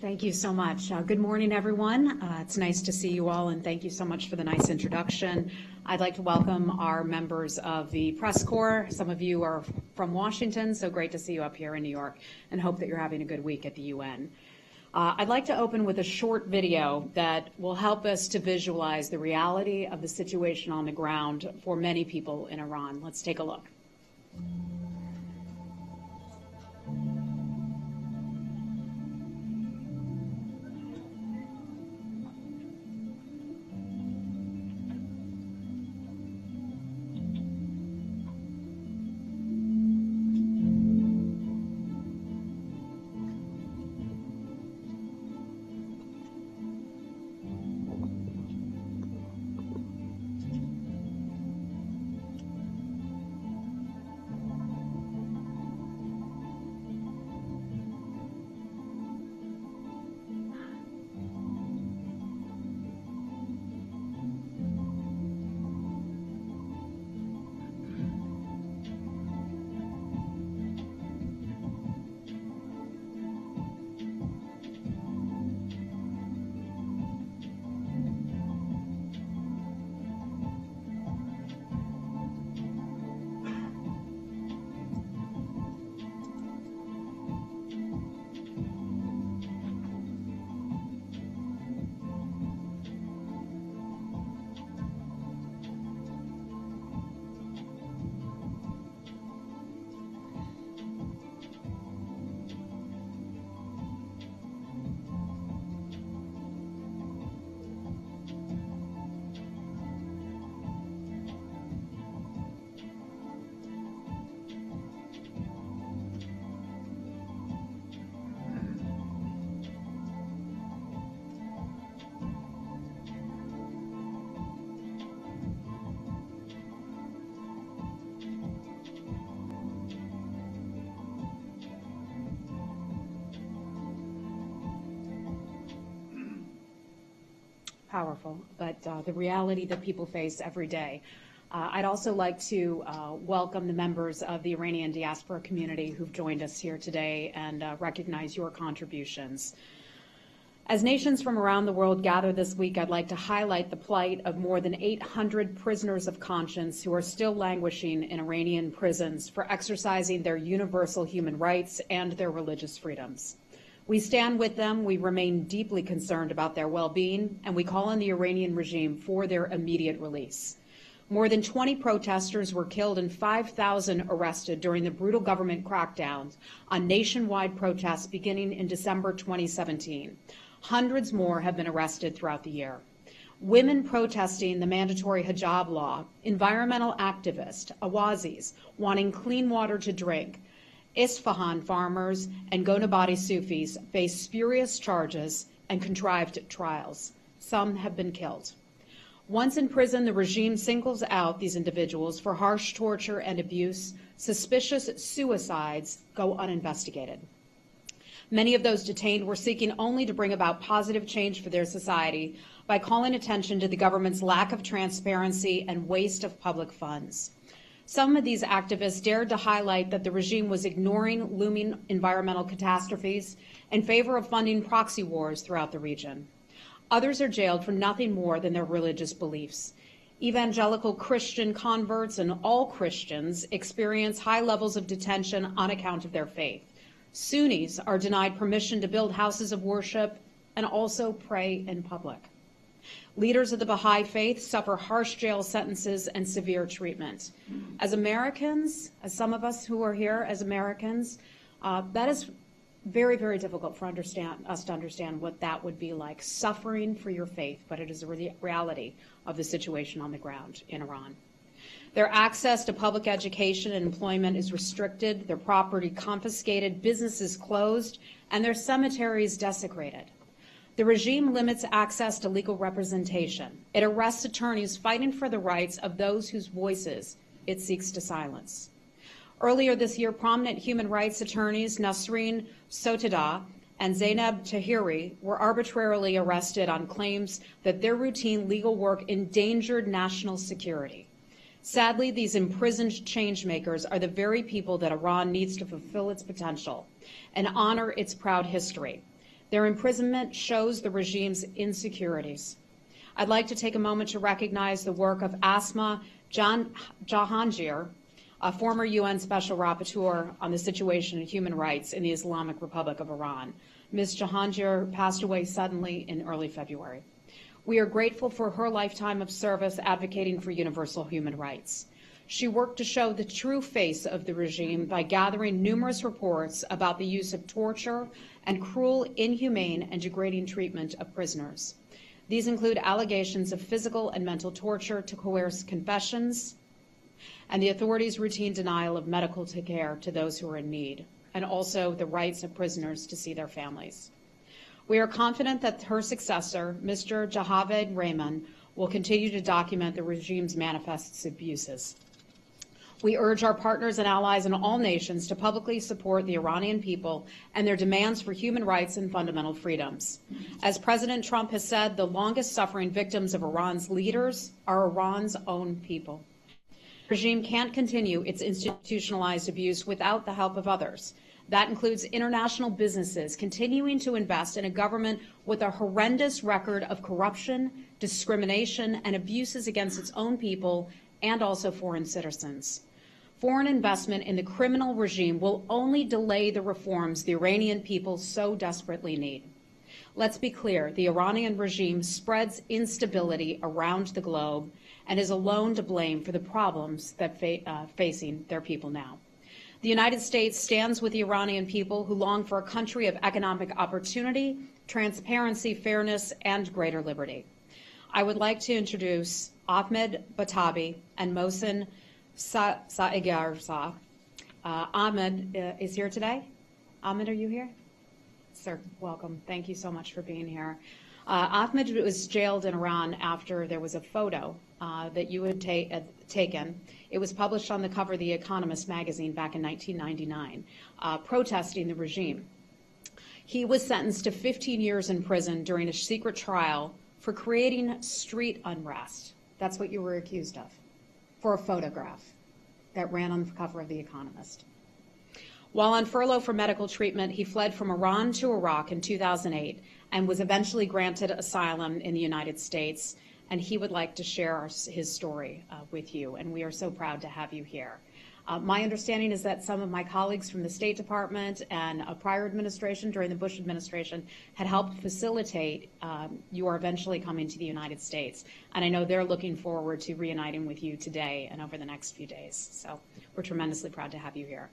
Thank you so much. Good morning, everyone. It's nice to see you all, and thank you so much for the nice introduction. I'd like to welcome our members of the press corps. Some of you are from Washington, so great to see you up here in New York, and hope that you're having a good week at the UN. I'd like to open with a short video that will help us to visualize the reality of the situation on the ground for many people in Iran. Let's take a look. Powerful, but the reality that people face every day. I'd also like to welcome the members of the Iranian diaspora community who've joined us here today and recognize your contributions. As nations from around the world gather this week, I'd like to highlight the plight of more than 800 prisoners of conscience who are still languishing in Iranian prisons for exercising their universal human rights and their religious freedoms. We stand with them, we remain deeply concerned about their well-being, and we call on the Iranian regime for their immediate release. More than 20 protesters were killed and 5,000 arrested during the brutal government crackdowns on nationwide protests beginning in December 2017. Hundreds more have been arrested throughout the year. Women protesting the mandatory hijab law, environmental activists, Awazis, wanting clean water to drink, Isfahan farmers and Gonabadi Sufis face spurious charges and contrived trials. Some have been killed. Once in prison, the regime singles out these individuals for harsh torture and abuse. Suspicious suicides go uninvestigated. Many of those detained were seeking only to bring about positive change for their society by calling attention to the government's lack of transparency and waste of public funds. Some of these activists dared to highlight that the regime was ignoring looming environmental catastrophes in favor of funding proxy wars throughout the region. Others are jailed for nothing more than their religious beliefs. Evangelical Christian converts and all Christians experience high levels of detention on account of their faith. Sunnis are denied permission to build houses of worship and also pray in public. Leaders of the Baha'i faith suffer harsh jail sentences and severe treatment. As Americans, as some of us who are here as Americans, that is very, very difficult for us to understand what that would be like, suffering for your faith, but it is a reality of the situation on the ground in Iran. Their access to public education and employment is restricted, their property confiscated, businesses closed, and their cemeteries desecrated. The regime limits access to legal representation. It arrests attorneys fighting for the rights of those whose voices it seeks to silence. Earlier this year, prominent human rights attorneys Nasreen Sotoudeh and Zainab Tahiri were arbitrarily arrested on claims that their routine legal work endangered national security. Sadly, these imprisoned changemakers are the very people that Iran needs to fulfill its potential and honor its proud history. Their imprisonment shows the regime's insecurities. I'd like to take a moment to recognize the work of Asma Jahangir, a former UN Special Rapporteur on the situation of human rights in the Islamic Republic of Iran. Ms. Jahangir passed away suddenly in early February. We are grateful for her lifetime of service advocating for universal human rights. She worked to show the true face of the regime by gathering numerous reports about the use of torture and cruel, inhumane, and degrading treatment of prisoners. These include allegations of physical and mental torture to coerce confessions, and the authorities' routine denial of medical care to those who are in need, and also the rights of prisoners to see their families. We are confident that her successor, Mr. Javed Rahman, will continue to document the regime's manifest abuses. We urge our partners and allies in all nations to publicly support the Iranian people and their demands for human rights and fundamental freedoms. As President Trump has said, the longest suffering victims of Iran's leaders are Iran's own people. The regime can't continue its institutionalized abuse without the help of others. That includes international businesses continuing to invest in a government with a horrendous record of corruption, discrimination, and abuses against its own people and also foreign citizens. Foreign investment in the criminal regime will only delay the reforms the Iranian people so desperately need. Let's be clear, the Iranian regime spreads instability around the globe and is alone to blame for the problems that facing their people now. The United States stands with the Iranian people who long for a country of economic opportunity, transparency, fairness, and greater liberty. I would like to introduce Ahmed Batabi and Mohsen Saegarza. Ahmed is here today. Ahmed, are you here? Sir, welcome. Thank you so much for being here. Ahmed was jailed in Iran after there was a photo that you had taken. It was published on the cover of The Economist magazine back in 1999, protesting the regime. He was sentenced to 15 years in prison during a secret trial for creating street unrest. That's what you were accused of, for a photograph that ran on the cover of The Economist. While on furlough for medical treatment, he fled from Iran to Iraq in 2008 and was eventually granted asylum in the United States. And he would like to share his story with you, and we are so proud to have you here. My understanding is that some of my colleagues from the State Department and a prior administration during the Bush administration had helped facilitate your eventually coming to the United States. And I know they're looking forward to reuniting with you today and over the next few days. So we're tremendously proud to have you here.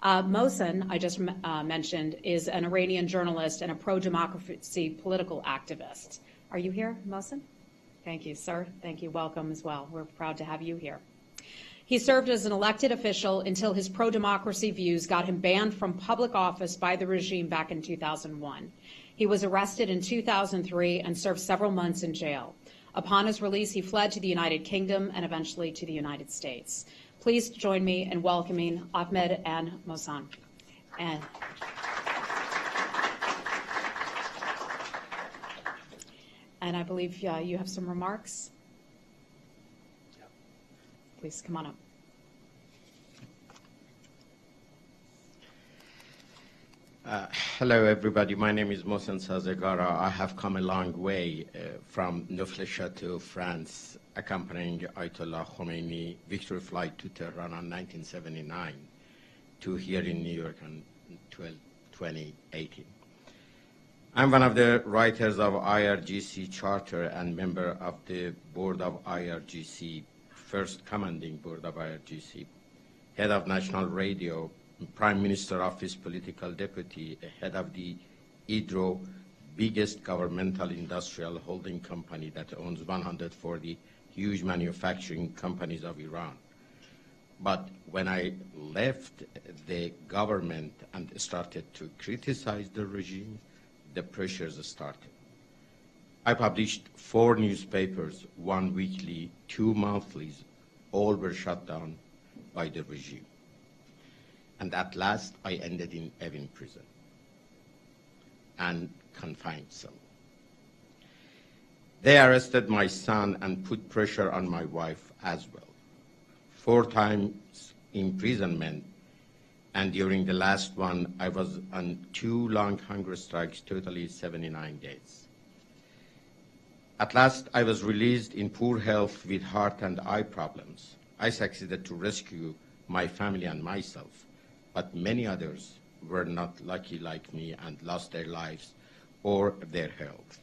Mohsen, I just mentioned, is an Iranian journalist and a pro-democracy political activist. Are you here, Mohsen? Thank you, sir. Thank you. Welcome as well. We're proud to have you here. He served as an elected official until his pro-democracy views got him banned from public office by the regime back in 2001. He was arrested in 2003 and served several months in jail. Upon his release, he fled to the United Kingdom and eventually to the United States. Please join me in welcoming Ahmed and Mohsen. And I believe you have some remarks. Please come on up. Hello, everybody. My name is Mohsen Sazegara. I have come a long way from Neufle-Château, France, accompanying Ayatollah Khomeini victory flight to Tehran in 1979 to here in New York in 2018. I'm one of the writers of IRGC Charter and member of the board of IRGC, first commanding board of IRGC, head of National Radio, Prime Minister Office Political Deputy, head of the IDRO, biggest governmental industrial holding company that owns 140 huge manufacturing companies of Iran. But when I left the government and started to criticize the regime, the pressures started. I published 4 newspapers, 1 weekly, 2 monthlies, all were shut down by the regime. And at last, I ended in Evin prison and confined somewhere. They arrested my son and put pressure on my wife as well. 4 times imprisonment And during the last one, I was on 2 long hunger strikes, totally 79 days. At last, I was released in poor health with heart and eye problems. I succeeded to rescue my family and myself, but many others were not lucky like me and lost their lives or their health.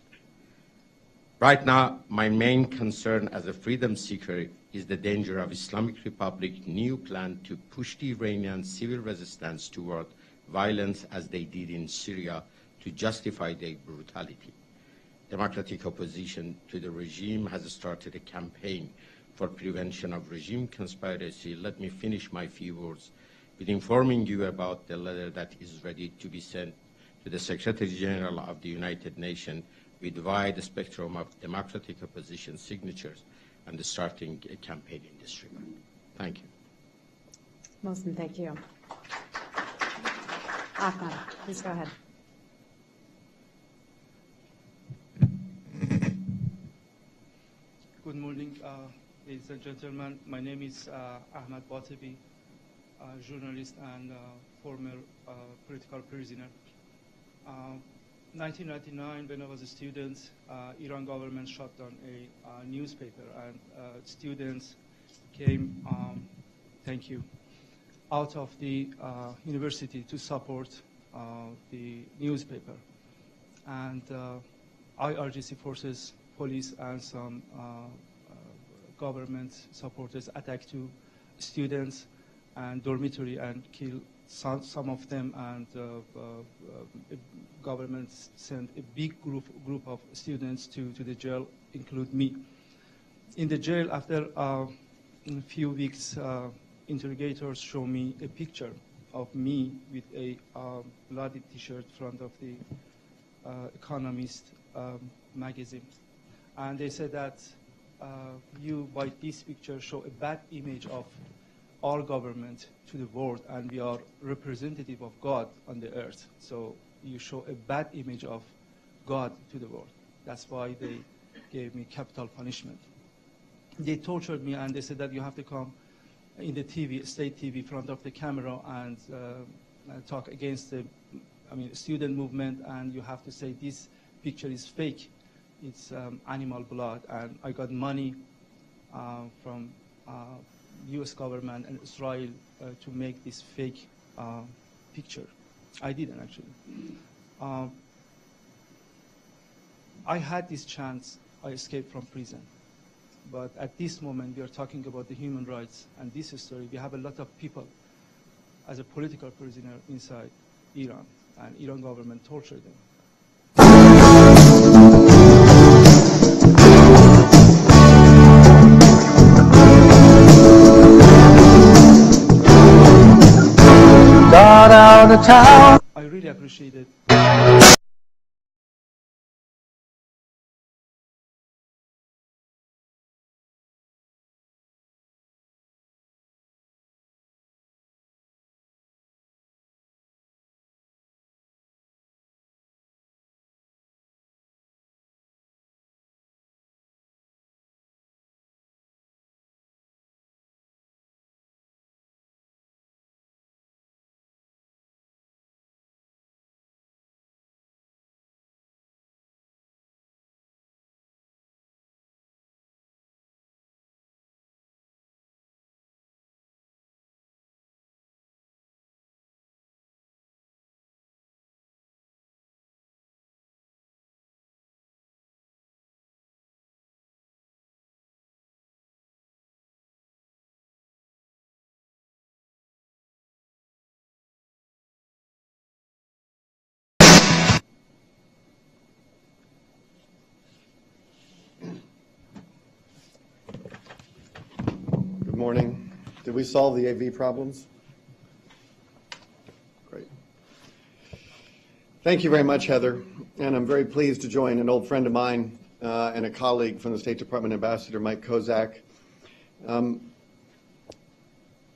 Right now, my main concern as a freedom seeker is the danger of Islamic Republic's new plan to push the Iranian civil resistance toward violence as they did in Syria to justify their brutality. Democratic opposition to the regime has started a campaign for prevention of regime conspiracy. Let me finish my few words with informing you about the letter that is ready to be sent to the Secretary General of the United Nations with a wide spectrum of democratic opposition signatures and starting a campaign in this regard. Thank you. Mohsen, thank you. Ahmed, please go ahead. Good morning, ladies and gentlemen. My name is Ahmed Batebi, journalist and former political prisoner. 1999, when I was a student, Iran government shut down a newspaper, and students came, thank you, out of the university to support the newspaper. And IRGC forces, police, and some government supporters attacked two students and dormitory and killed some of them, and government sent a big group of students to the jail, include me. In the jail, after a few weeks, interrogators show me a picture of me with a bloody T-shirt in front of the Economist magazine. And they said that you, by this picture, show a bad image of our government to the world, and we are representative of God on the earth. So you show a bad image of God to the world. That's why they gave me capital punishment. They tortured me, and they said that you have to come in the TV, state TV, in front of the camera, and talk against the student movement, and you have to say this picture is fake. It's animal blood. And I got money from US government and Israel to make this fake picture. I didn't, actually. I had this chance. I escaped from prison. But at this moment, we are talking about the human rights and this story. We have a lot of people as a political prisoner inside Iran, and Iran government tortured them. Gone out of town. I really appreciate it. Good morning. Did we solve the AV problems? Great. Thank you very much, Heather. And I'm very pleased to join an old friend of mine and a colleague from the State Department, Ambassador Mike Kozak. I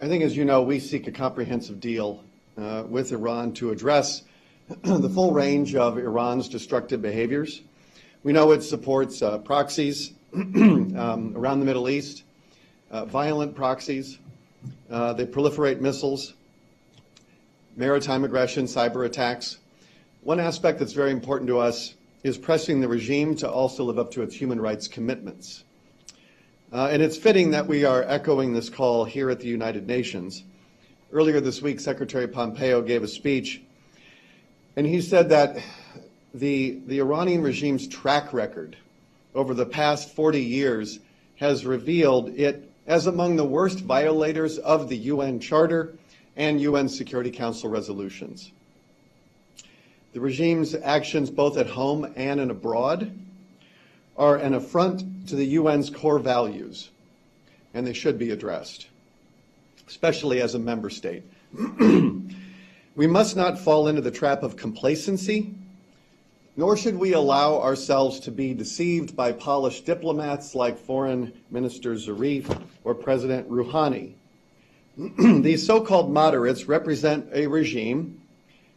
think, as you know, we seek a comprehensive deal with Iran to address the full range of Iran's destructive behaviors. We know it supports proxies around the Middle East, violent proxies. They proliferate missiles. maritime aggression, cyber attacks. One aspect that's very important to us is pressing the regime to also live up to its human rights commitments. And it's fitting that we are echoing this call here at the United Nations. Earlier this week, Secretary Pompeo gave a speech, and he said that the Iranian regime's track record over the past 40 years has revealed it as among the worst violators of the UN Charter and UN Security Council resolutions. The regime's actions both at home and abroad are an affront to the UN's core values, and they should be addressed, especially as a member state. We must not fall into the trap of complacency, nor should we allow ourselves to be deceived by polished diplomats like Foreign Minister Zarif or President Rouhani. These so-called moderates represent a regime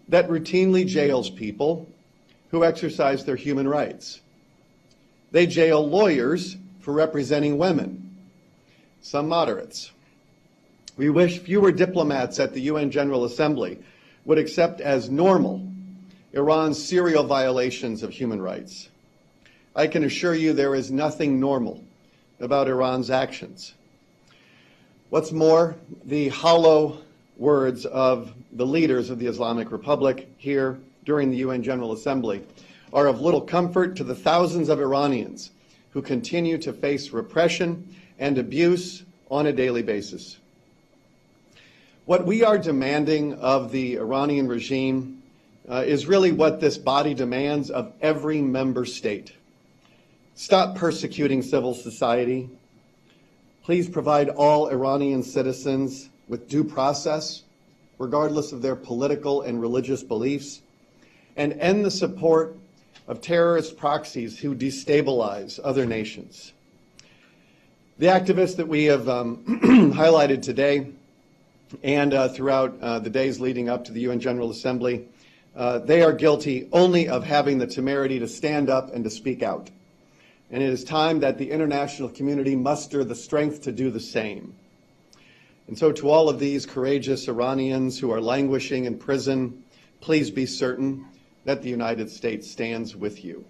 that routinely jails people who exercise their human rights. They jail lawyers for representing women, some moderates. We wish fewer diplomats at the UN General Assembly would accept as normal Iran's serial violations of human rights. I can assure you there is nothing normal about Iran's actions. What's more, the hollow words of the leaders of the Islamic Republic here during the UN General Assembly are of little comfort to the thousands of Iranians who continue to face repression and abuse on a daily basis. What we are demanding of the Iranian regime is really what this body demands of every member state. Stop persecuting civil society. Please provide all Iranian citizens with due process, regardless of their political and religious beliefs, and end the support of terrorist proxies who destabilize other nations. The activists that we have highlighted today and throughout the days leading up to the UN General Assembly, they are guilty only of having the temerity to stand up and to speak out. And it is time that the international community muster the strength to do the same. And so to all of these courageous Iranians who are languishing in prison, please be certain that the United States stands with you.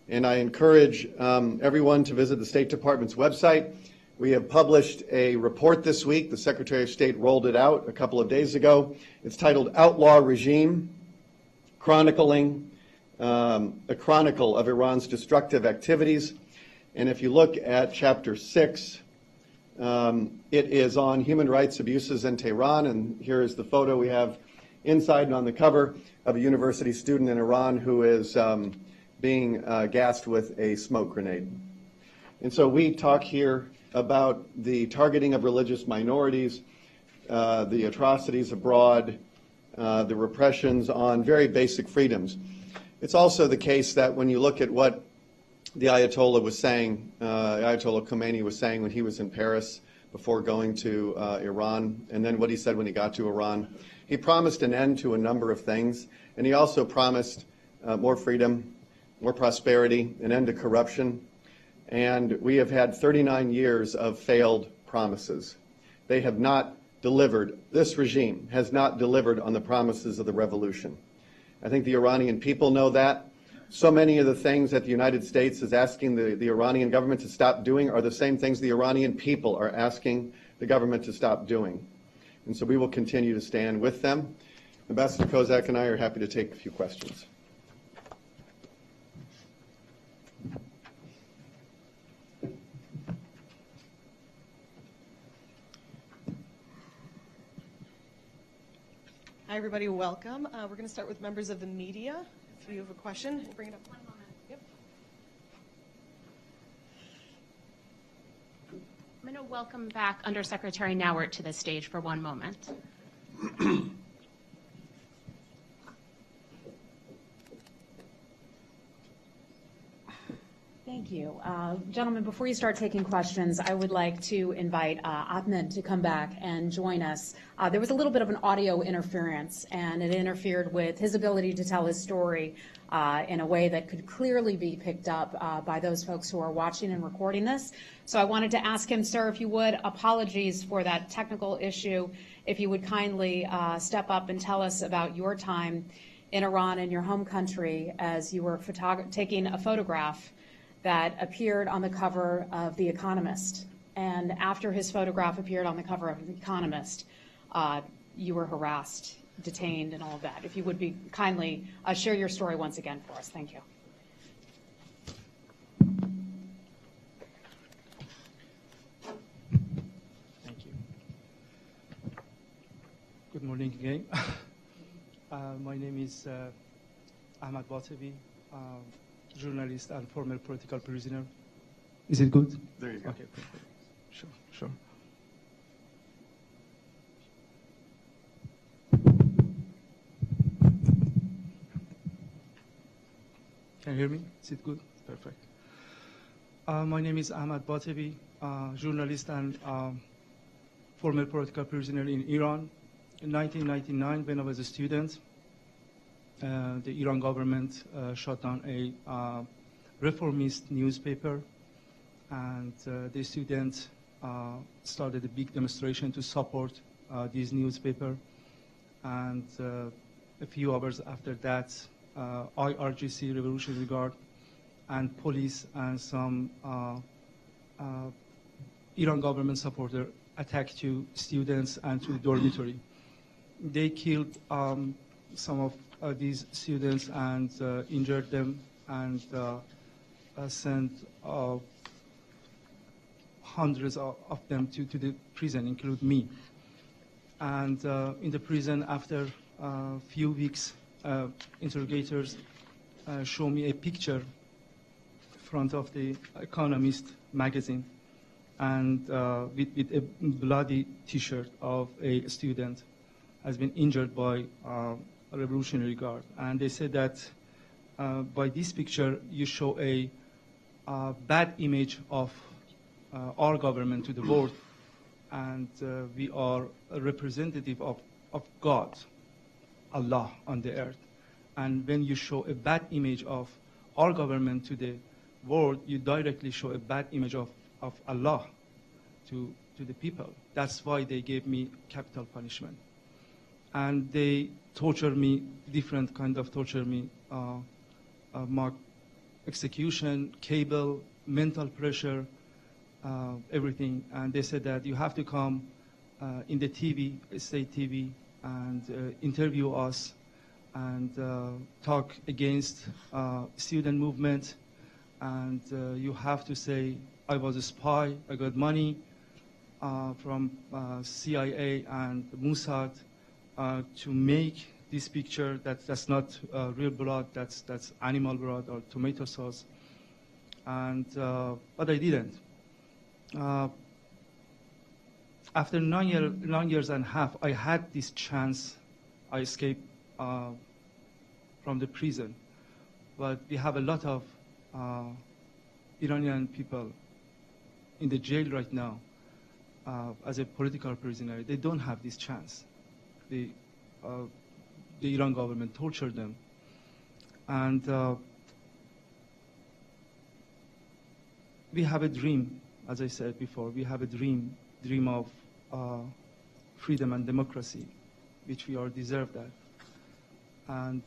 And I encourage everyone to visit the State Department's website. We have published a report this week. The Secretary of State rolled it out a couple of days ago. It's titled Outlaw Regime, chronicling a chronicle of Iran's destructive activities. And if you look at Chapter 6, it is on human rights abuses in Tehran. And here is the photo we have inside and on the cover of a university student in Iran who is being gassed with a smoke grenade. And so we talk here about the targeting of religious minorities, the atrocities abroad, the repressions on very basic freedoms. It's also the case that when you look at what the Ayatollah was saying, Ayatollah Khomeini was saying when he was in Paris before going to Iran, and then what he said when he got to Iran, he promised an end to a number of things, and he also promised more freedom, more prosperity, an end to corruption. And we have had 39 years of failed promises. They have not delivered. This regime has not delivered on the promises of the revolution. I think the Iranian people know that. So many of the things that the United States is asking the Iranian government to stop doing are the same things the Iranian people are asking the government to stop doing. And so we will continue to stand with them. Ambassador Kozak and I are happy to take a few questions. Hi, everybody. Welcome. We're going to start with members of the media. If you have a question, bring it up. 1 moment. Yep. I'm going to welcome back Undersecretary Nauert to the stage for 1 moment. Thank you. Gentlemen, before you start taking questions, I would like to invite Ahmed to come back and join us. There was a little bit of an audio interference, and it interfered with his ability to tell his story in a way that could clearly be picked up by those folks who are watching and recording this. So I wanted to ask him, sir, if you would, apologies for that technical issue, if you would kindly step up and tell us about your time in Iran and your home country as you were taking a photograph that appeared on the cover of The Economist. And after his photograph appeared on the cover of The Economist, you were harassed, detained, and all of that. If you would be kindly share your story once again for us. Thank you. Thank you. Good morning again. My name is Ahmad Batavi, journalist and former political prisoner. Is it good? There you go. Okay, perfect. Sure. Can you hear me? Is it good? Perfect. My name is Ahmad Batavi, journalist and former political prisoner in Iran. In 1999, when I was a student, the Iran government shut down a reformist newspaper, and the students started a big demonstration to support this newspaper. And a few hours after that, IRGC, Revolutionary Guard, and police and some Iran government supporter attacked two students and to the dormitory. They killed some of these students and injured them, and sent hundreds of them to the prison, including me. And in the prison, after a few weeks, interrogators show me a picture in front of the Economist magazine, and with a bloody T-shirt of a student has been injured by a Revolutionary Guard. And they said that by this picture, you show a bad image of our government to the world, and we are a representative of God, Allah on the earth. And when you show a bad image of our government to the world, you directly show a bad image of Allah to the people. That's why they gave me capital punishment. And they torture me, different kind of torture me, mock execution, cable, mental pressure, everything. And they said that you have to come in the TV, state TV, and interview us and talk against student movement. And you have to say, I was a spy, I got money from CIA and Mossad to make this picture. That's not real blood, that's animal blood or tomato sauce. And but I didn't. After 9 years and a half, I had this chance. I escaped from the prison. But we have a lot of Iranian people in the jail right now as a political prisoner. They don't have this chance. The Iran government tortured them. And we have a dream, as I said before. We have a dream of freedom and democracy, which we are deserved at. And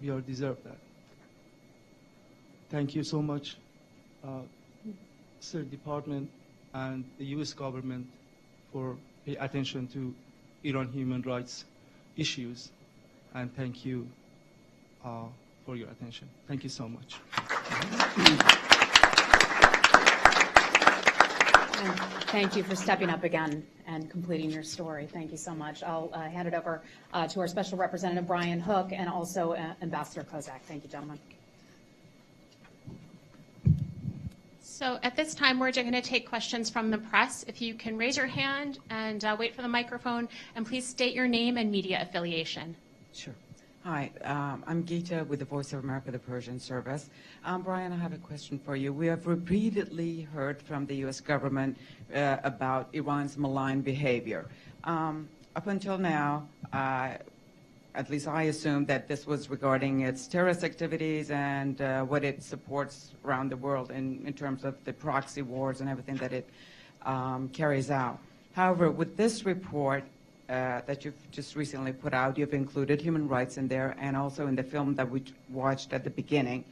we are deserved that. Thank you so much, State Department and the U.S. government for paying attention to Iran human rights issues. And thank you for your attention. Thank you so much. And thank you for stepping up again and completing your story. Thank you so much. I'll hand it over to our Special Representative Brian Hook and also Ambassador Kozak. Thank you, gentlemen. So at this time, we're going to take questions from the press. If you can raise your hand and wait for the microphone, and please state your name and media affiliation. Sure. Hi, I'm Gita with the Voice of America, the Persian Service. Brian, I have a question for you. We have repeatedly heard from the U.S. government about Iran's malign behavior. Up until now, at least I assumed that this was regarding its terrorist activities and what it supports around the world in terms of the proxy wars and everything that it carries out. However, with this report, that you've just recently put out, you've included human rights in there, and also in the film that we watched at the beginning,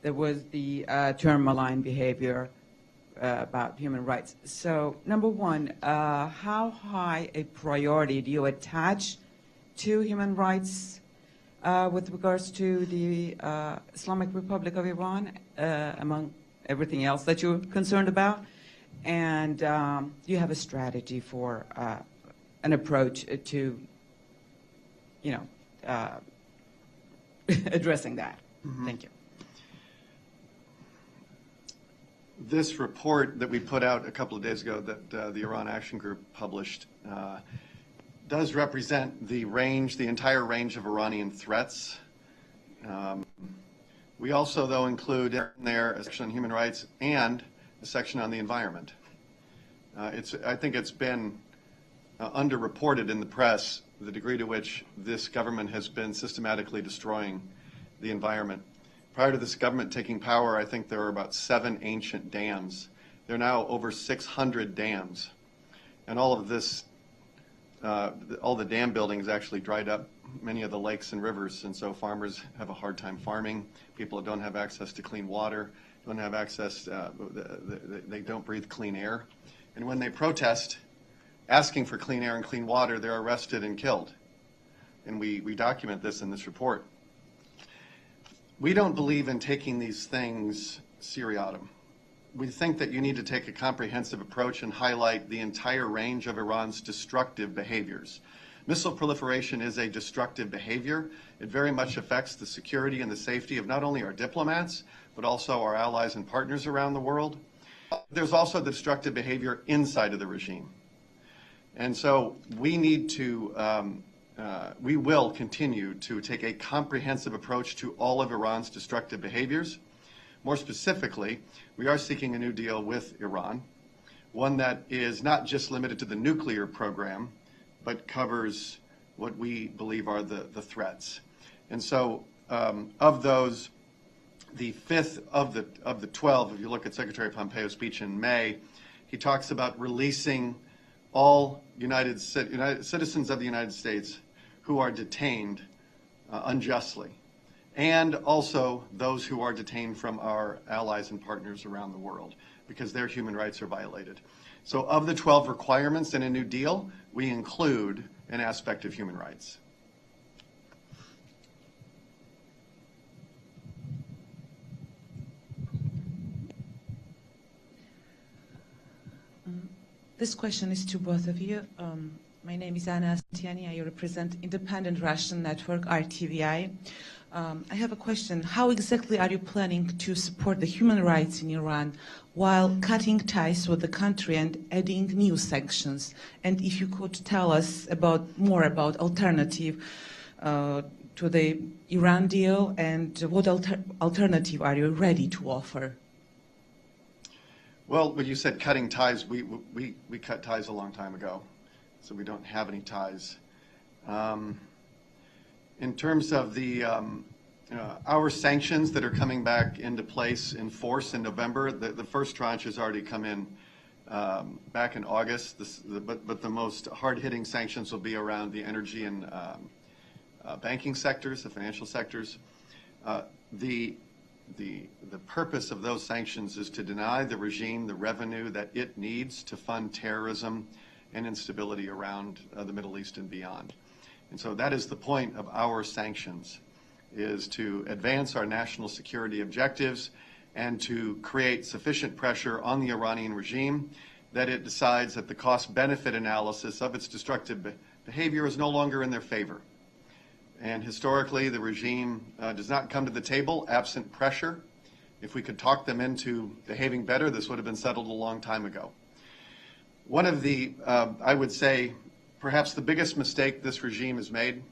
there was the term malign behavior about human rights. So, number one, how high a priority do you attach to human rights with regards to the Islamic Republic of Iran, among everything else that you're concerned about? And do you have a strategy for an approach to, addressing that? Mm-hmm. Thank you. This report that we put out a couple of days ago that the Iran Action Group published does represent the entire range of Iranian threats. We also, though, include in there a section on human rights and a section on the environment. I think it's been underreported in the press the degree to which this government has been systematically destroying the environment. Prior to this government taking power, I think there were about 7 ancient dams. There are now over 600 dams. And all of this, all the dam buildings actually dried up many of the lakes and rivers, and so farmers have a hard time farming. People don't have access to clean water, don't have access, they don't breathe clean air. And when they protest, asking for clean air and clean water, they're arrested and killed. And we document this in this report. We don't believe in taking these things seriatim. We think that you need to take a comprehensive approach and highlight the entire range of Iran's destructive behaviors. Missile proliferation is a destructive behavior. It very much affects the security and the safety of not only our diplomats, but also our allies and partners around the world. There's also the destructive behavior inside of the regime. And so we need to, we will continue to take a comprehensive approach to all of Iran's destructive behaviors. More specifically, we are seeking a new deal with Iran, one that is not just limited to the nuclear program, but covers what we believe are the threats. And so of those, the 5th of the 12, if you look at Secretary Pompeo's speech in May, he talks about releasing all citizens of the United States who are detained unjustly, and also those who are detained from our allies and partners around the world, because their human rights are violated. So of the 12 requirements in a new deal, we include an aspect of human rights. This question is to both of you. My name is Anna Astiani. I represent independent Russian network, RTVI. I have a question. How exactly are you planning to support the human rights in Iran while cutting ties with the country and adding new sanctions? And if you could tell us more about alternative to the Iran deal, and what alternative are you ready to offer? Well, when you said cutting ties, we cut ties a long time ago, so we don't have any ties. In terms of the our sanctions that are coming back into place in force in November, the first tranche has already come in back in August. But the most hard-hitting sanctions will be around the energy and banking sectors, the financial sectors. The purpose of those sanctions is to deny the regime the revenue that it needs to fund terrorism and instability around the Middle East and beyond. And so that is the point of our sanctions, is to advance our national security objectives and to create sufficient pressure on the Iranian regime that it decides that the cost-benefit analysis of its destructive behavior is no longer in their favor. And historically, the regime does not come to the table absent pressure. If we could talk them into behaving better, this would have been settled a long time ago. One of the, I would say, perhaps the biggest mistake this regime has made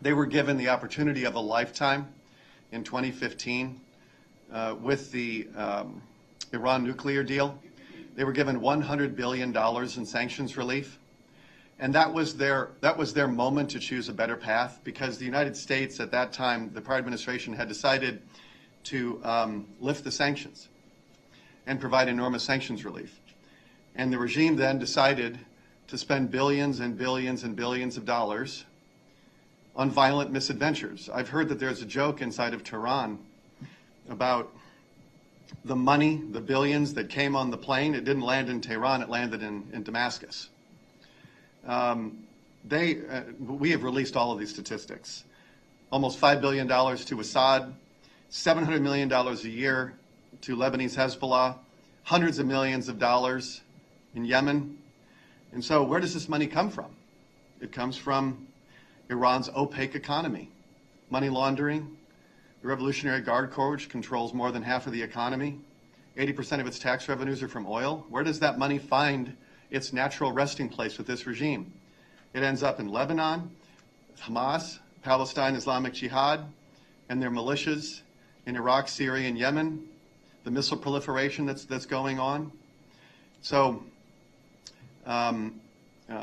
They were given the opportunity of a lifetime in 2015 with the Iran nuclear deal. They were given $100 billion in sanctions relief. And that was their moment to choose a better path, because the United States at that time, the prior administration, had decided to lift the sanctions and provide enormous sanctions relief. And the regime then decided to spend billions and billions and billions of dollars on violent misadventures. I've heard that there's a joke inside of Tehran about the money, the billions that came on the plane. It didn't land in Tehran, it landed in Damascus. We have released all of these statistics. Almost $5 billion to Assad, $700 million a year to Lebanese Hezbollah, hundreds of millions of dollars in Yemen. And so where does this money come from? It comes from Iran's opaque economy, money laundering, the Revolutionary Guard Corps, which controls more than half of the economy. 80% of its tax revenues are from oil. Where does that money find its natural resting place with this regime? It ends up in Lebanon, Hamas, Palestine Islamic Jihad, and their militias in Iraq, Syria, and Yemen, the missile proliferation that's going on. So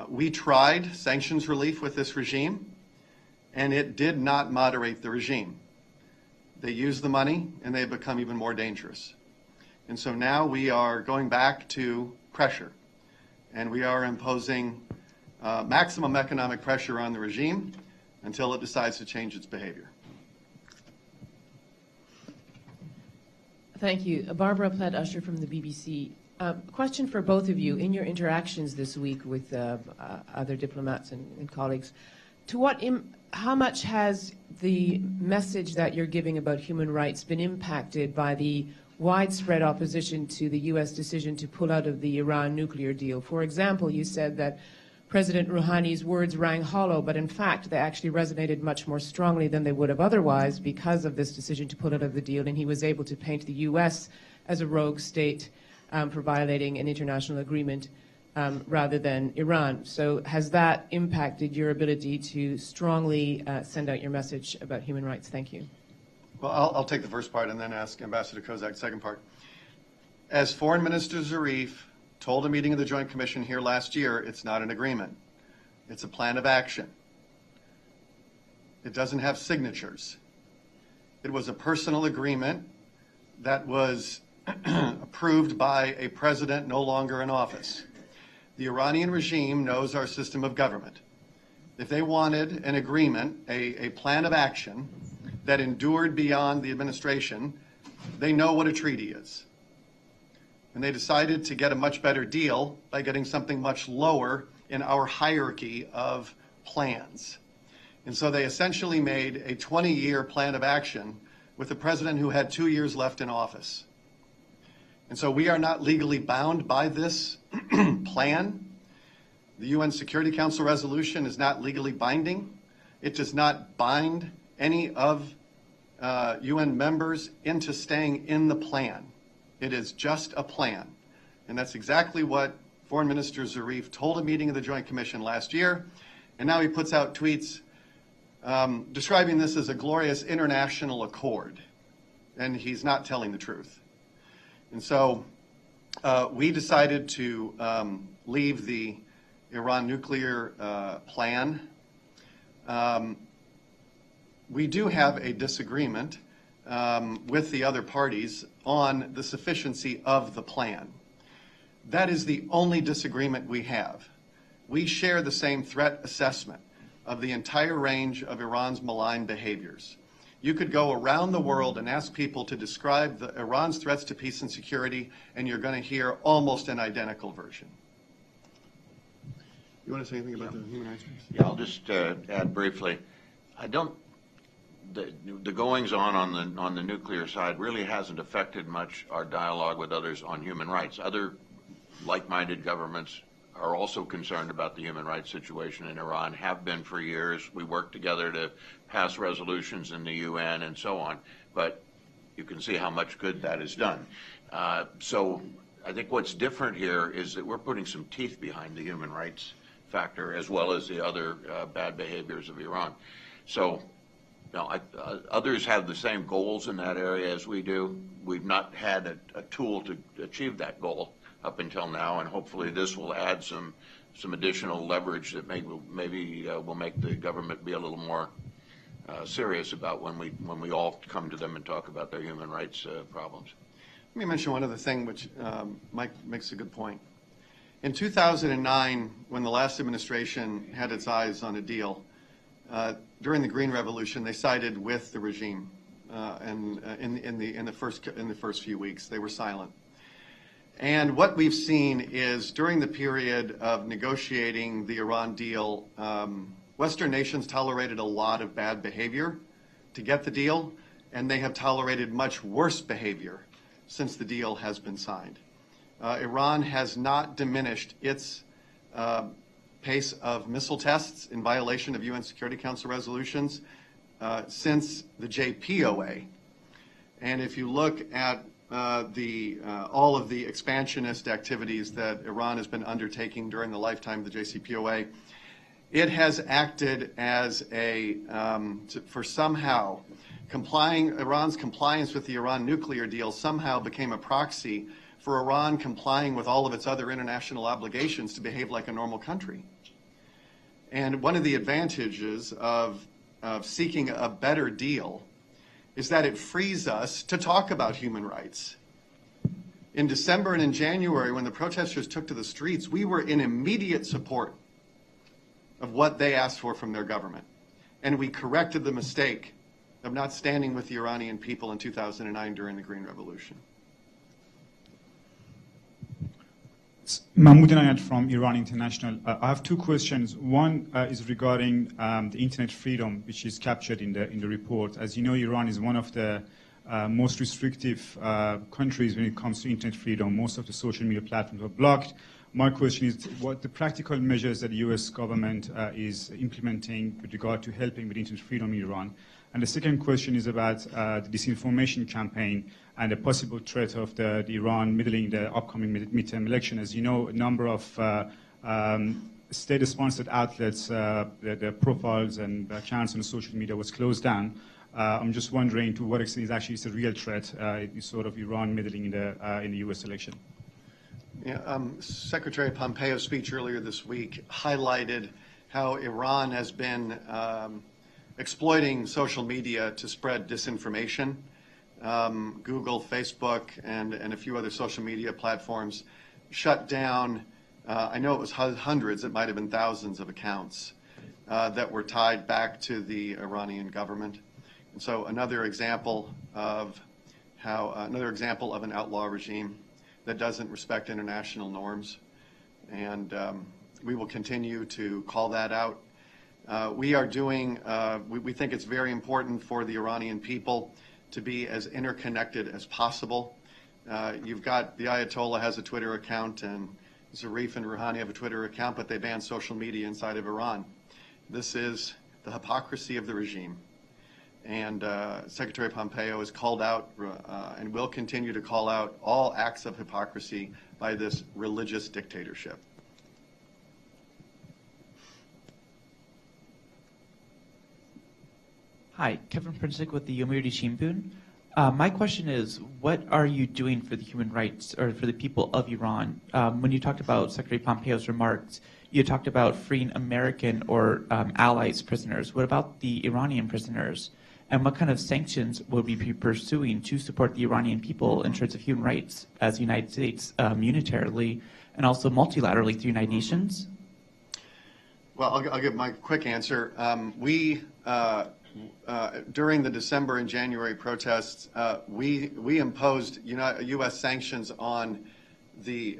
we tried sanctions relief with this regime, and it did not moderate the regime. They used the money, and they have become even more dangerous. And so now we are going back to pressure, and we are imposing maximum economic pressure on the regime until it decides to change its behavior. Thank you. Barbara Platt-Usher from the BBC. Question for both of you. In your interactions this week with other diplomats and colleagues, how much has the message that you're giving about human rights been impacted by the widespread opposition to the U.S. decision to pull out of the Iran nuclear deal? For example, you said that President Rouhani's words rang hollow, but in fact they actually resonated much more strongly than they would have otherwise because of this decision to pull out of the deal, and he was able to paint the U.S. as a rogue state for violating an international agreement rather than Iran. So has that impacted your ability to strongly send out your message about human rights? Thank you. Well, I'll take the first part and then ask Ambassador Kozak the second part. As Foreign Minister Zarif told a meeting of the Joint Commission here last year, it's not an agreement. It's a plan of action. It doesn't have signatures. It was a personal agreement that was approved by a president no longer in office. The Iranian regime knows our system of government. If they wanted an agreement, a plan of action that endured beyond the administration, they know what a treaty is. And they decided to get a much better deal by getting something much lower in our hierarchy of plans. And so they essentially made a 20-year plan of action with a president who had 2 years left in office. And so we are not legally bound by this plan. The UN Security Council resolution is not legally binding. It does not bind any of UN members into staying in the plan. It is just a plan. And that's exactly what Foreign Minister Zarif told a meeting of the Joint Commission last year. And now he puts out tweets describing this as a glorious international accord. And he's not telling the truth. And so we decided to leave the Iran nuclear plan. We do have a disagreement with the other parties on the sufficiency of the plan. That is the only disagreement we have. We share the same threat assessment of the entire range of Iran's malign behaviors. You could go around the world and ask people to describe Iran's threats to peace and security, and you're going to hear almost an identical version. You want to say anything about the human rights? Yeah, I'll just add briefly. The goings-on on the nuclear side really hasn't affected much our dialogue with others on human rights. Other like-minded governments are also concerned about the human rights situation in Iran, have been for years. We work together to pass resolutions in the UN and so on, but you can see how much good that has done. So I think what's different here is that we're putting some teeth behind the human rights factor, as well as the other bad behaviors of Iran. So, others have the same goals in that area as we do. We've not had a tool to achieve that goal up until now, and hopefully this will add some additional leverage that maybe will make the government be a little more serious about when we all come to them and talk about their human rights problems. Let me mention one other thing, which Mike makes a good point. In 2009, when the last administration had its eyes on a deal, during the Green Revolution, they sided with the regime, and in the first few weeks, they were silent. And what we've seen is during the period of negotiating the Iran deal, Western nations tolerated a lot of bad behavior to get the deal, and they have tolerated much worse behavior since the deal has been signed. Iran has not diminished its pace of missile tests in violation of UN Security Council resolutions since the JPOA. And if you look at all of the expansionist activities that Iran has been undertaking during the lifetime of the JCPOA, it has acted as for somehow Iran's compliance with the Iran nuclear deal somehow became a proxy for Iran complying with all of its other international obligations to behave like a normal country. And one of the advantages of seeking a better deal is that it frees us to talk about human rights. In December and in January, when the protesters took to the streets, we were in immediate support of what they asked for from their government. And we corrected the mistake of not standing with the Iranian people in 2009 during the Green Revolution. Mahmoud Nauert from Iran International. I have two questions. One is regarding the internet freedom, which is captured in the report. As you know, Iran is one of the most restrictive countries when it comes to internet freedom. Most of the social media platforms are blocked. My question is what the practical measures that the U.S. government is implementing with regard to helping with internet freedom in Iran. And the second question is about the disinformation campaign and the possible threat of the Iran meddling the upcoming midterm election. As you know, a number of state-sponsored outlets, their profiles and accounts on social media was closed down. I'm just wondering to what extent is actually a real threat, sort of Iran meddling in the U.S. election. Yeah, Secretary Pompeo's speech earlier this week highlighted how Iran has been exploiting social media to spread disinformation. Google, Facebook, and a few other social media platforms shut down, I know it was hundreds, it might have been thousands of accounts that were tied back to the Iranian government. And so another example of an outlaw regime that doesn't respect international norms. And we will continue to call that out. We think it's very important for the Iranian people to be as interconnected as possible. You've got the Ayatollah has a Twitter account, and Zarif and Rouhani have a Twitter account, but they ban social media inside of Iran. This is the hypocrisy of the regime. And Secretary Pompeo has called out and will continue to call out all acts of hypocrisy by this religious dictatorship. Hi, Kevin Princik with the Yomiuri Shimbun. My question is, what are you doing for the human rights or for the people of Iran? When you talked about Secretary Pompeo's remarks, you talked about freeing American or allies prisoners. What about the Iranian prisoners? And what kind of sanctions will we be pursuing to support the Iranian people in terms of human rights as the United States unilaterally and also multilaterally through the United Nations? Well, I'll give my quick answer. During the December and January protests, we imposed U.S. sanctions on the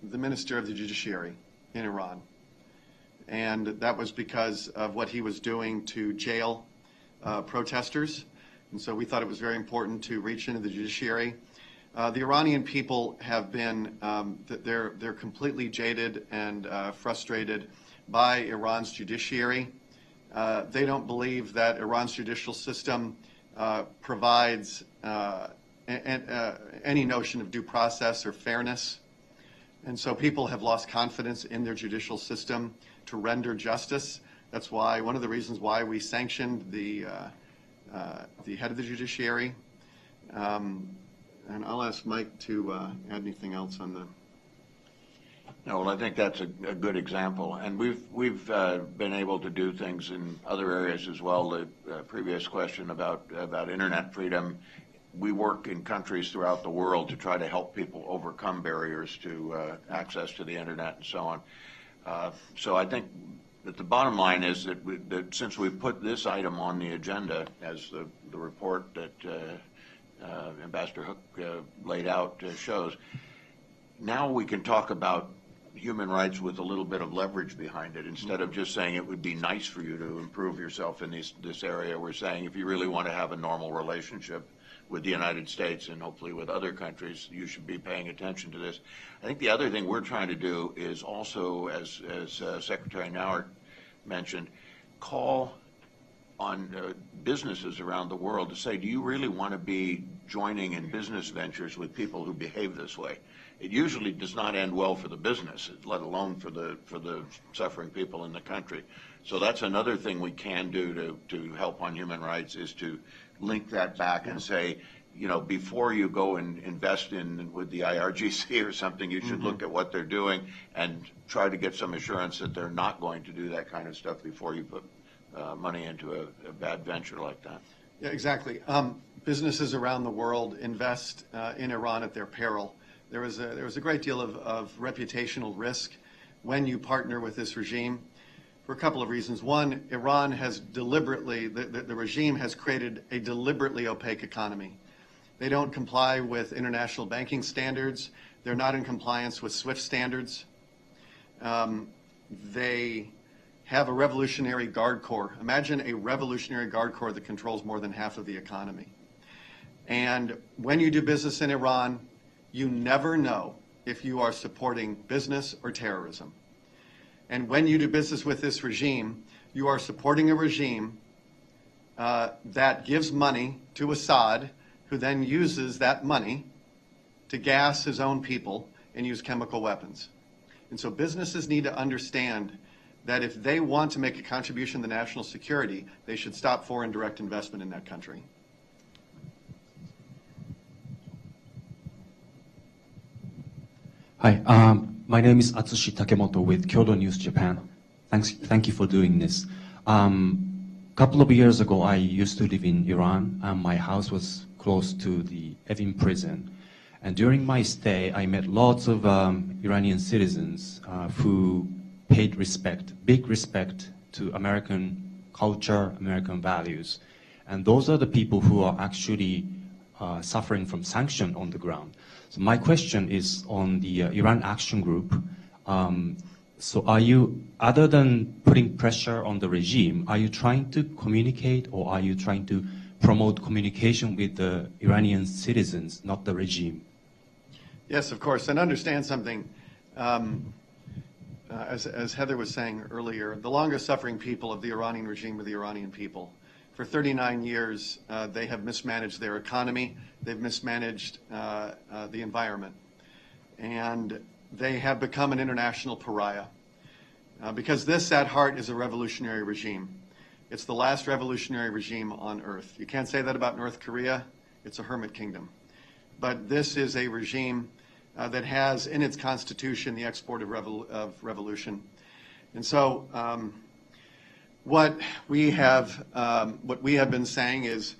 Minister of the Judiciary in Iran. And that was because of what he was doing to jail protesters. And so we thought it was very important to reach into the judiciary. The Iranian people have been, they're completely jaded and frustrated by Iran's judiciary. They don't believe that Iran's judicial system provides any notion of due process or fairness. And so people have lost confidence in their judicial system. to render justice. That's why one of the reasons why we sanctioned the head of the judiciary. And I'll ask Mike to add anything else on the. No, well, I think that's a good example, and we've been able to do things in other areas as well. The previous question about internet freedom, we work in countries throughout the world to try to help people overcome barriers to access to the internet and so on. So I think that the bottom line is that since we've put this item on the agenda, as the report that Ambassador Hook laid out shows, now we can talk about human rights with a little bit of leverage behind it. Instead of just saying it would be nice for you to improve yourself in this area, we're saying if you really want to have a normal relationship with the United States and hopefully with other countries, you should be paying attention to this. I think the other thing we're trying to do is also, as Secretary Nauert mentioned, call on businesses around the world to say, do you really want to be joining in business ventures with people who behave this way? It usually does not end well for the business, let alone for the suffering people in the country. So that's another thing we can do to help on human rights, is to link that back and say, you know, before you go and invest with the IRGC or something, you should look at what they're doing and try to get some assurance that they're not going to do that kind of stuff before you put money into a bad venture like that. Yeah, exactly. Businesses around the world invest in Iran at their peril. There was a great deal of reputational risk when you partner with this regime for a couple of reasons. One, Iran has deliberately, the regime has created a deliberately opaque economy. They don't comply with international banking standards. They're not in compliance with SWIFT standards. They have a Revolutionary Guard Corps. Imagine a Revolutionary Guard Corps that controls more than half of the economy. And when you do business in Iran, you never know if you are supporting business or terrorism. And when you do business with this regime, you are supporting a regime that gives money to Assad, who then uses that money to gas his own people and use chemical weapons. And so businesses need to understand that if they want to make a contribution to national security, they should stop foreign direct investment in that country. Hi, my name is Atsushi Takemoto with Kyodo News Japan. Thank you for doing this. Couple of years ago, I used to live in Iran, and my house was close to the Evin prison. And during my stay, I met lots of Iranian citizens who paid big respect to American culture, American values. And those are the people who are actually suffering from sanction on the ground. So my question is on the Iran Action Group. So are you, other than putting pressure on the regime, are you trying to communicate, or are you trying to promote communication with the Iranian citizens, not the regime? Yes, of course, and understand something. As Heather was saying earlier, the longest suffering people of the Iranian regime are the Iranian people. For 39 years, they have mismanaged their economy, they've mismanaged the environment, and they have become an international pariah. Because this, at heart, is a revolutionary regime. It's the last revolutionary regime on earth. You can't say that about North Korea. It's a hermit kingdom. But this is a regime that has in its constitution the export of revolution. And so what we have been saying is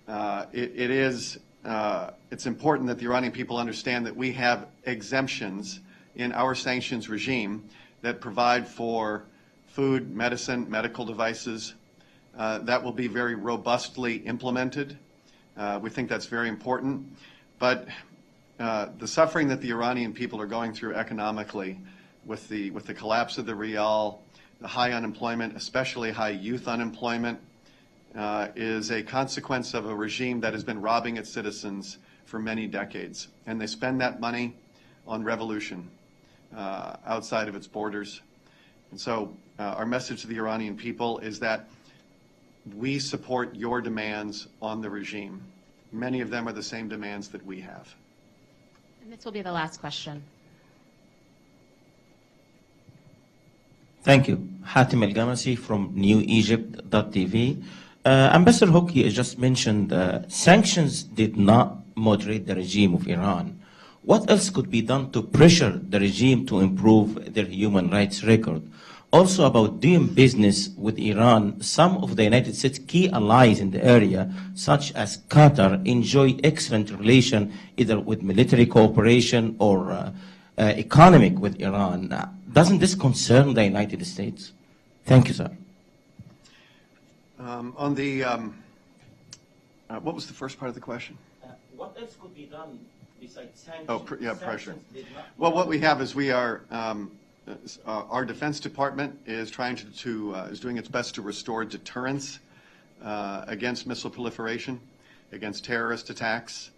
it's important that the Iranian people understand that we have exemptions in our sanctions regime that provide for food, medicine, medical devices that will be very robustly implemented. We think that's very important. But the suffering that the Iranian people are going through economically with the collapse of the rial, the high unemployment, especially high youth unemployment, is a consequence of a regime that has been robbing its citizens for many decades. And they spend that money on revolution outside of its borders. And so our message to the Iranian people is that we support your demands on the regime. Many of them are the same demands that we have. And this will be the last question. Thank you. Hatim El-Gamasi from NewEgypt.tv. Ambassador Hockey just mentioned sanctions did not moderate the regime of Iran. What else could be done to pressure the regime to improve their human rights record? Also about doing business with Iran, some of the United States key allies in the area, such as Qatar, enjoy excellent relation either with military cooperation or economic with Iran. Doesn't this concern the United States? Thank you, sir. On the, what was the first part of the question? What else could be done besides sanctions? Oh, pressure. Well, what we have is we are, our Defense Department is trying is doing its best to restore deterrence against missile proliferation, against terrorist attacks.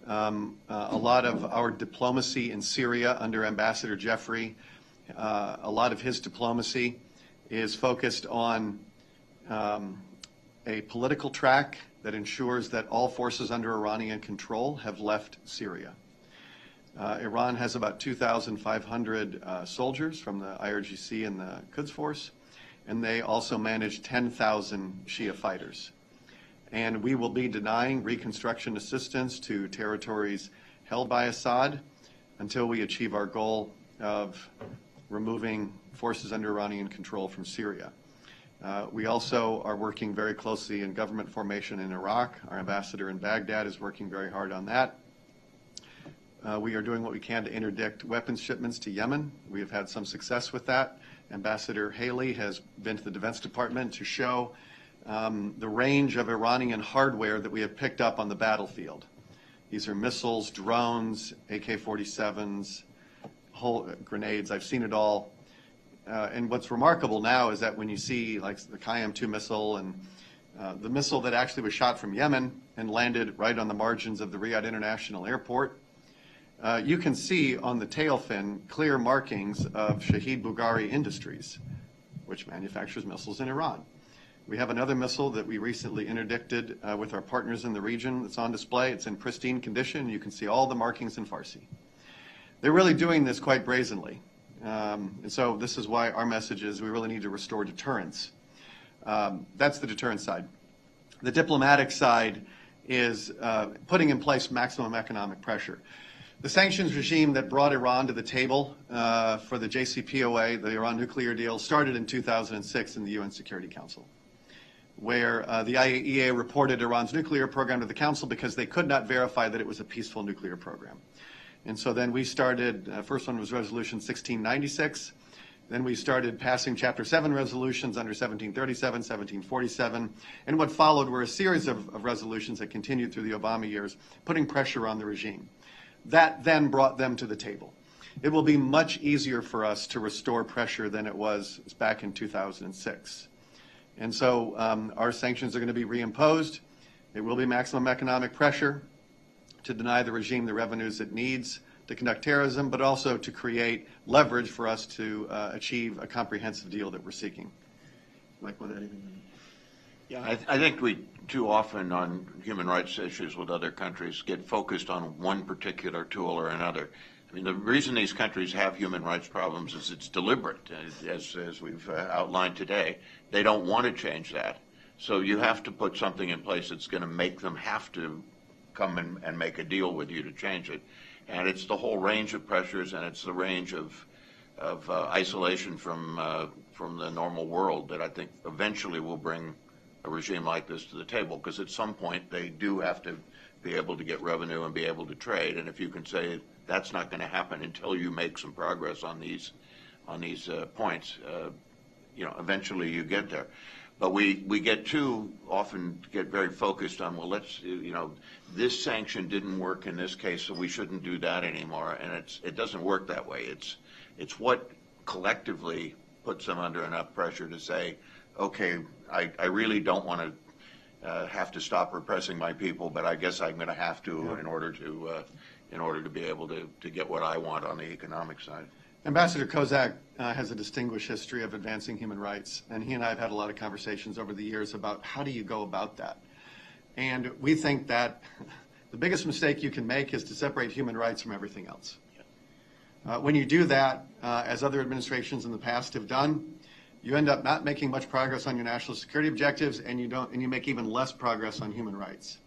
A lot of our diplomacy in Syria under Ambassador Jeffrey, a lot of his diplomacy is focused on a political track that ensures that all forces under Iranian control have left Syria. Iran has about 2,500 soldiers from the IRGC and the Quds Force, and they also manage 10,000 Shia fighters. And we will be denying reconstruction assistance to territories held by Assad until we achieve our goal of removing forces under Iranian control from Syria. We also are working very closely in government formation in Iraq. Our ambassador in Baghdad is working very hard on that. We are doing what we can to interdict weapons shipments to Yemen. We have had some success with that. Ambassador Haley has been to the Defense Department to show the range of Iranian hardware that we have picked up on the battlefield. These are missiles, drones, AK-47s, whole grenades. I've seen it all. And what's remarkable now is that when you see like the Qayyam-2 missile and the missile that actually was shot from Yemen and landed right on the margins of the Riyadh International Airport, you can see on the tail fin clear markings of Shahid Bughari Industries, which manufactures missiles in Iran. We have another missile that we recently interdicted with our partners in the region that's on display. It's in pristine condition. You can see all the markings in Farsi. They're really doing this quite brazenly. And so this is why our message is we really need to restore deterrence. That's the deterrence side. The diplomatic side is putting in place maximum economic pressure. The sanctions regime that brought Iran to the table for the JCPOA, the Iran nuclear deal, started in 2006 in the UN Security Council, where the IAEA reported Iran's nuclear program to the Council because they could not verify that it was a peaceful nuclear program. And so then we started, first one was Resolution 1696. Then we started passing Chapter 7 resolutions under 1737, 1747. And what followed were a series of resolutions that continued through the Obama years, putting pressure on the regime. That then brought them to the table. It will be much easier for us to restore pressure than it was back in 2006. And so our sanctions are going to be reimposed. It will be maximum economic pressure to deny the regime the revenues it needs to conduct terrorism, but also to create leverage for us to achieve a comprehensive deal that we're seeking. Mike, what that even mean? Yeah, I think we too often on human rights issues with other countries get focused on one particular tool or another. I mean, the reason these countries have human rights problems is it's deliberate, as we've outlined today. They don't want to change that. So you have to put something in place that's going to make them have to come and make a deal with you to change it. And it's the whole range of pressures, and it's the range of isolation from the normal world that I think eventually will bring a regime like this to the table, because at some point they do have to be able to get revenue and be able to trade. And if you can say that's not going to happen until you make some progress on these points, eventually you get there. But we get too often very focused on, well, this sanction didn't work in this case, so we shouldn't do that anymore. And it doesn't work that way. It's what collectively puts them under enough pressure to say, okay, I really don't want to have to stop repressing my people, but I guess I'm going to have to in order to be able to get what I want on the economic side. Ambassador Kozak has a distinguished history of advancing human rights, and he and I have had a lot of conversations over the years about how do you go about that. And we think that the biggest mistake you can make is to separate human rights from everything else. When you do that, as other administrations in the past have done, you end up not making much progress on your national security objectives, and you make even less progress on human rights.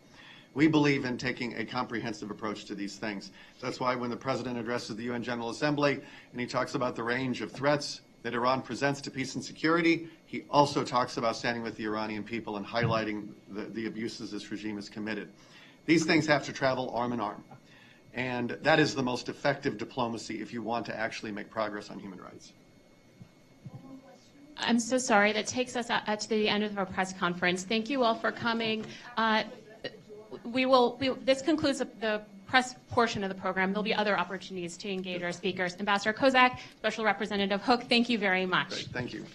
We believe in taking a comprehensive approach to these things. That's why when the President addresses the UN General Assembly and he talks about the range of threats that Iran presents to peace and security, he also talks about standing with the Iranian people and highlighting the abuses this regime has committed. These things have to travel arm in arm. And that is the most effective diplomacy if you want to actually make progress on human rights. I'm so sorry. That takes us to the end of our press conference. Thank you all for coming. This concludes the press portion of the program. There'll be other opportunities to engage our speakers. Ambassador Kozak, Special Representative Hook, thank you very much. Great, thank you.